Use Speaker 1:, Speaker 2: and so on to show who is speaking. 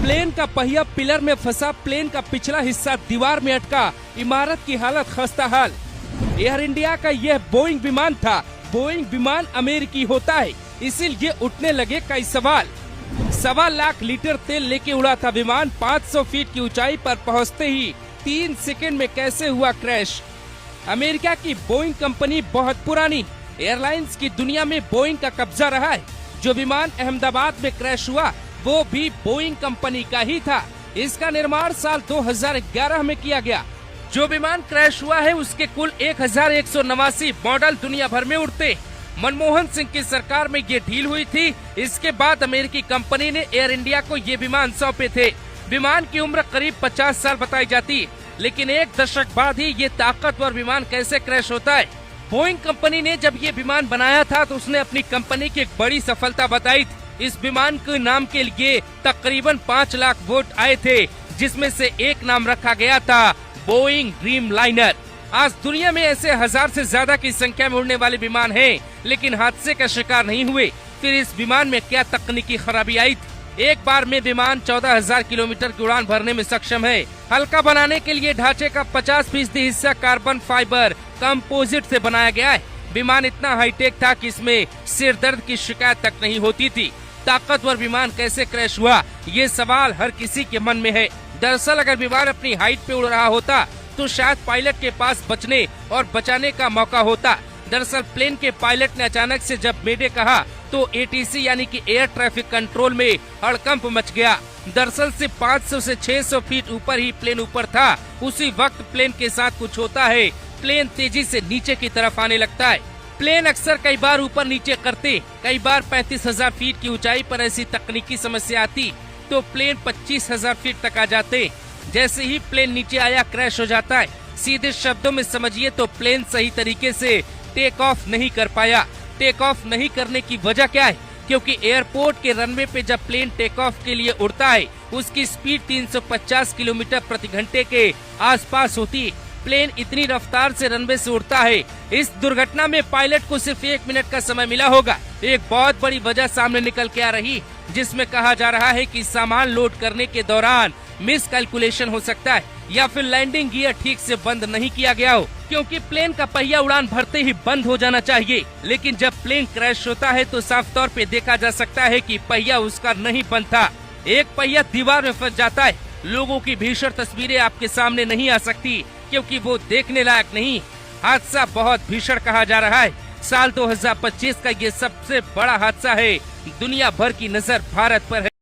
Speaker 1: Plane का पहिया pillar में फंसा, प्लेन का पिछला हिस्सा दीवार में अटका, इमारत की हालत खस्ता हाल। एयर इंडिया का यह बोइंग विमान था। बोइंग विमान अमेरिकी होता है, इसीलिए उठने लगे कई सवाल। 1.25 लाख लीटर तेल लेके उड़ा था विमान। 500 फीट की ऊंचाई पर पहुंचते ही 3 सेकंड में कैसे हुआ क्रैश। अमेरिका की बोइंग कंपनी बहुत पुरानी एयरलाइंस की दुनिया में बोइंग का कब्जा रहा है। जो विमान अहमदाबाद में क्रैश हुआ वो भी बोइंग कंपनी का ही था। इसका निर्माण साल 2011 में किया गया। जो विमान क्रैश हुआ है उसके कुल 1189 मॉडल दुनिया भर में उड़ते। मनमोहन सिंह की सरकार में ये डील हुई थी। इसके बाद अमेरिकी कंपनी ने एयर इंडिया को ये विमान सौंपे थे। विमान की उम्र करीब 50 साल बताई जाती, लेकिन 1 दशक बाद ही ये ताकतवर विमान कैसे क्रैश होता है। बोइंग कंपनी ने जब ये विमान बनाया था तो उसने अपनी कंपनी की एक बड़ी सफलता बताई थी। इस विमान के नाम के लिए तकरीबन 5 लाख वोट आए थे, जिसमें से एक नाम रखा गया था बोइंग ड्रीम लाइनर। आज दुनिया में ऐसे 1000 से ज्यादा की संख्या में उड़ने वाले विमान हैं, लेकिन हादसे का शिकार नहीं हुए। फिर इस विमान में क्या तकनीकी खराबी आई थी? एक बार में विमान 14,000 किलोमीटर की उड़ान भरने में सक्षम है। हल्का बनाने के लिए ढांचे का 50% हिस्सा कार्बन फाइबर कंपोजिट से बनाया गया है। विमान इतना हाईटेक था कि इसमें सिर दर्द की शिकायत तक नहीं होती थी। ताकतवर विमान कैसे क्रैश हुआ, ये सवाल हर किसी के मन में है। दरअसल अगर विमान अपनी हाइट पे उड़ रहा होता तो शायद पायलट के पास बचने और बचाने का मौका होता। दरअसल प्लेन के पायलट ने अचानक से जब मेडे कहा तो एटीसी यानी कि एयर ट्रैफिक कंट्रोल में हड़कंप मच गया। दरअसल से 500 से 600 फीट ऊपर ही प्लेन ऊपर था। उसी वक्त प्लेन के साथ कुछ होता है। प्लेन तेजी से नीचे की तरफ आने लगता है। प्लेन अक्सर कई बार ऊपर नीचे करते, कई बार 35,000 फीट की ऊंचाई पर ऐसी तकनीकी समस्या आती तो प्लेन 25,000 फीट तक आ जाते। जैसे ही प्लेन नीचे आया क्रैश हो जाता है। सीधे शब्दों में समझिए तो प्लेन सही तरीके से टेक ऑफ नहीं कर पाया। टेक ऑफ नहीं करने की वजह क्या है? क्योंकि एयरपोर्ट के रनवे पे जब प्लेन टेक ऑफ के लिए उड़ता है उसकी स्पीड 350 किलोमीटर प्रति घंटे के आसपास होती है। प्लेन इतनी रफ्तार से रनवे से उड़ता है। इस दुर्घटना में पायलट को सिर्फ 1 मिनट का समय मिला होगा। एक बहुत बड़ी वजह सामने निकल के आ रही, जिसमें कहा जा रहा है कि सामान लोड करने के दौरान मिस कैलकुलेशन हो सकता है या फिर लैंडिंग गियर ठीक से बंद नहीं किया गया हो, क्योंकि प्लेन का पहिया उड़ान भरते ही बंद हो जाना चाहिए। लेकिन जब प्लेन क्रैश होता है तो साफ तौर पे देखा जा सकता है कि पहिया उसका नहीं बंद था। एक पहिया दीवार में फंस जाता है। लोगों की भीषण तस्वीरें आपके सामने नहीं आ सकती क्योंकि वो देखने लायक नहीं। हादसा बहुत भीषण कहा जा रहा है। साल 2025 का ये सबसे बड़ा हादसा है। दुनिया भर की नजर भारत पर है।